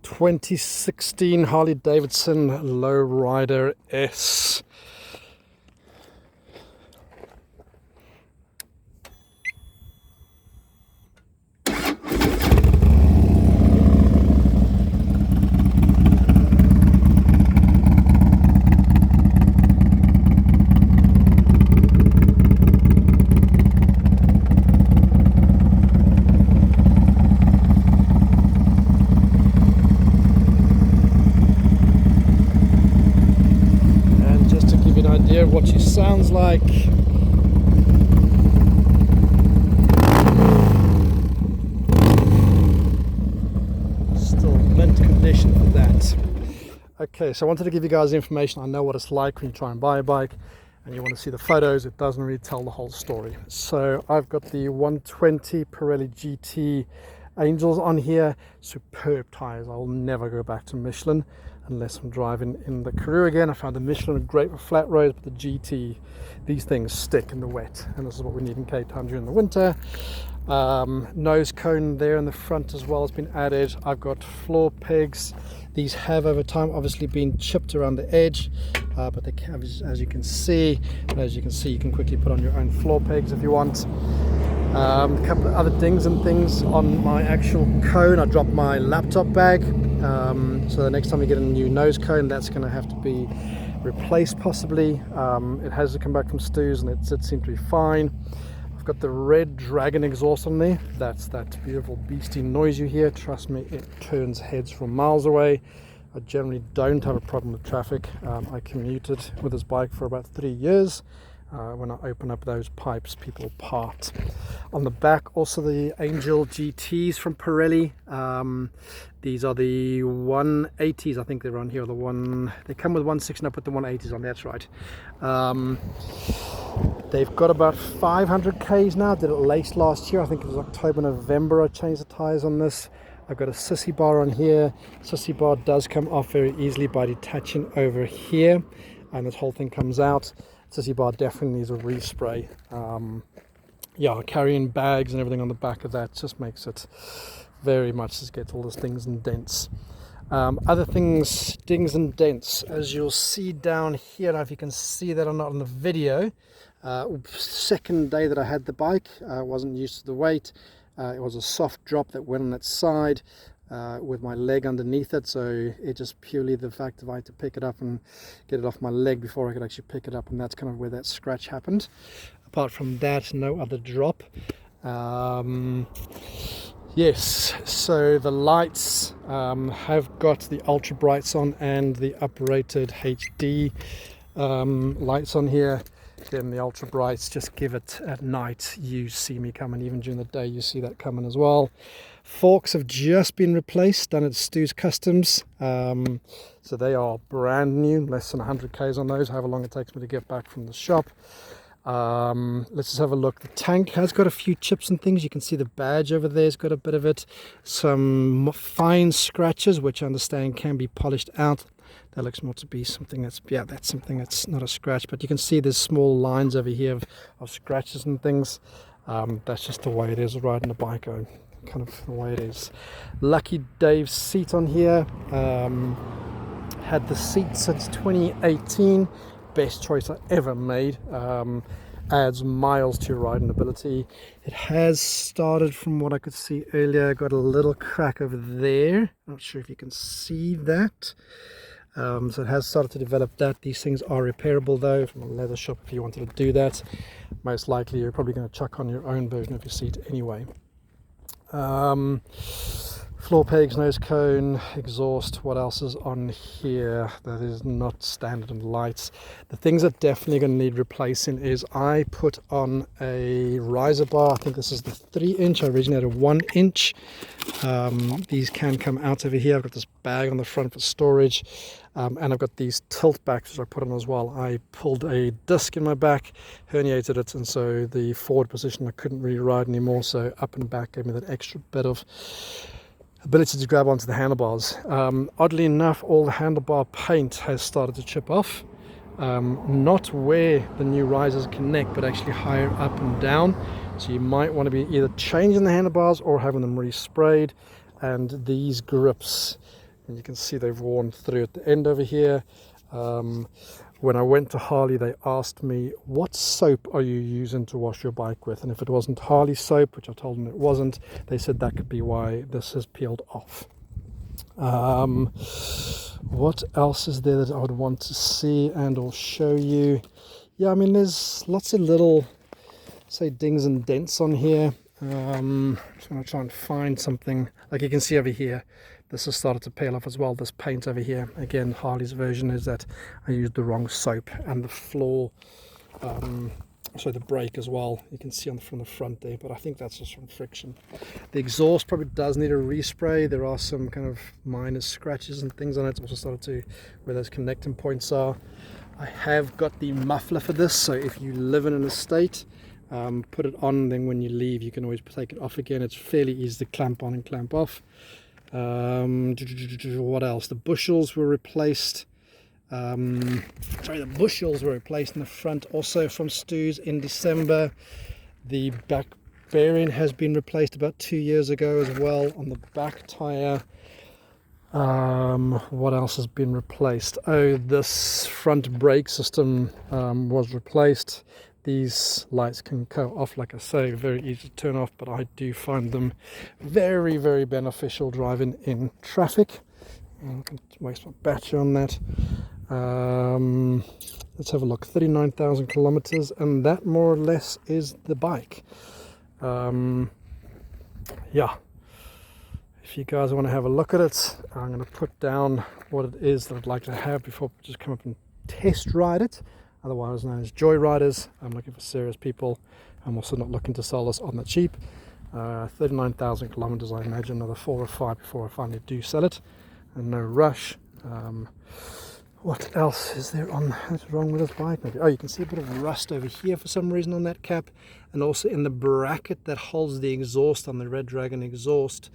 2016 Harley Davidson Lowrider S. Idea of what she sounds like. Still mint condition for that. Okay, so I wanted to give you guys the information. I know what it's like when you try and buy a bike and you want to see the photos. It doesn't really tell the whole story. So I've got the 120 Pirelli GT Angels on here. Superb tires. I'll never go back to Michelin unless I'm driving in the Karoo again. I found the Michelin great for flat roads, but the GT, these things stick in the wet, and this is what we need in Cape Town during the winter. Nose cone there in the front as well has been added. I've got floor pegs. These have over time obviously been chipped around the edge, but they can, as you can see, you can quickly put on your own floor pegs if you want. A couple of other dings and things on my actual cone. I dropped my laptop bag, so the next time you get a new nose cone, that's going to have to be replaced possibly. It has to come back from Stu's, and it seemed to be fine. I've got the red Dragon exhaust on there. That's that beautiful beastie noise you hear. Trust me, it turns heads from miles away. I generally don't have a problem with traffic. I commuted with this bike for about 3 years. When I open up those pipes, people part. On the back, also the Angel GTs from Pirelli. These are the 180s, I think they're on here. They come with 160, I put the 180s on, that's right. They've got about 500 Ks now. Did it late last year, I think it was October, November. I changed the tires on this. I've got a sissy bar on here. Sissy bar does come off very easily by detaching over here, and this whole thing comes out. Sissy bar definitely needs a respray. Yeah, carrying bags and everything on the back of that just makes it very much, just get all those things and dents. Other things, dings and dents, as you'll see down here. Now if you can see that or not on the video, second day that I had the bike, I wasn't used to the weight. It was a soft drop that went on that side with my leg underneath it, so it just purely the fact that I had to pick it up and get it off my leg before I could actually pick it up, and that's kind of where that scratch happened. Apart from that, no other drop. Yes, so the lights have got the ultra brights on and the uprated HD lights on here. Then the ultra brights just give it at night, you see me coming. Even during the day you see that coming as well. Forks have just been replaced, done at Stu's Customs, so they are brand new, less than 100 Ks on those, however long it takes me to get back from the shop. Let's just have a look. The tank has got a few chips and things. You can see the badge over there has got a bit of it. Some fine scratches, which I understand can be polished out. That looks more to be something that's, yeah, that's something that's not a scratch, but you can see there's small lines over here of scratches and things. That's just the way it is riding a bike, kind of the way it is. Lucky Dave's seat on here. Had the seat since 2018. Best choice I ever made. Adds miles to your riding ability. It has started, from what I could see earlier, got a little crack over there. Not sure if you can see that. So it has started to develop that. These things are repairable though from a leather shop if you wanted to do that. Most likely you're probably going to chuck on your own version of your seat anyway. Floor pegs, nose cone, exhaust. What else is on here that is not standard in lights? The things that definitely going to need replacing is I put on a riser bar. I think this is the 3-inch. I originally had a 1-inch. These can come out over here. I've got this bag on the front for storage, and I've got these tilt backs which I put on as well. I pulled a disc in my back, herniated it, and so the forward position I couldn't really ride anymore, so up and back gave me that extra bit of ability to grab onto the handlebars. Oddly enough, all the handlebar paint has started to chip off. Not where the new risers connect, but actually higher up and down. So you might want to be either changing the handlebars or having them resprayed. And these grips and you can see they've worn through at the end over here. When I went to Harley, they asked me, what soap are you using to wash your bike with? And if it wasn't Harley soap, which I told them it wasn't, they said that could be why this has peeled off. What else is there that I would want to see and or show you? Yeah, I mean, there's lots of little, say, dings and dents on here. I'm just going to try and find something. Like you can see over here, this has started to peel off as well. This paint over here, again, Harley's version is that I used the wrong soap, and the floor, so the brake as well, you can see from the front there, but I think that's just from friction. The exhaust probably does need a respray. There are some kind of minor scratches and things on it. It's also started to where those connecting points are. I have got the muffler for this, so if you live in an estate, put it on, then when you leave you can always take it off again. It's fairly easy to clamp on and clamp off. What else? The bushels were replaced. The bushels were replaced in the front also from Stu's in December. The back bearing has been replaced about 2 years ago as well on the back tire. What else has been replaced? Oh, this front brake system was replaced. These lights can go off, like I say, very easy to turn off, but I do find them very, very beneficial driving in traffic. I can waste my battery on that. Let's have a look. 39,000 kilometers, and that more or less is the bike. Yeah. If you guys want to have a look at it, I'm going to put down what it is that I'd like to have before I just come up and test ride it. Otherwise known as joyriders. I'm looking for serious people. I'm also not looking to sell this on the cheap. 39,000 kilometers, I imagine another 4 or 5 before I finally do sell it, and no rush. What else is there that's wrong with this bike? Maybe. Oh, you can see a bit of rust over here for some reason on that cap, and also in the bracket that holds the exhaust on the Red Dragon exhaust.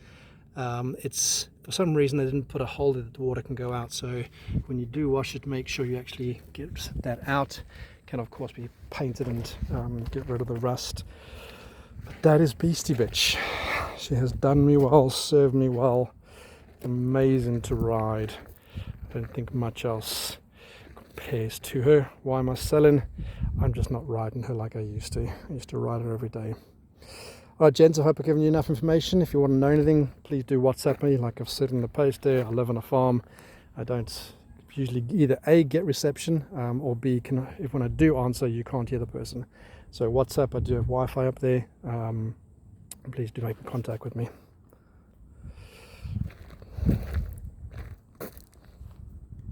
It's for some reason they didn't put a hole that the water can go out, so when you do wash it, make sure you actually get that out. Can of course be painted and get rid of the rust. But that is Beastie Bitch. She has done me well, served me well, amazing to ride. I don't think much else compares to her. Why am I selling? I'm just not riding her like I used to. I used to ride her every day. Alright gents, I hope I've given you enough information. If you want to know anything, please do WhatsApp me. Like I've said in the post there, I live on a farm. I don't usually either A, get reception, or B, if when I do answer, you can't hear the person. So WhatsApp, I do have Wi-Fi up there. Please do make contact with me.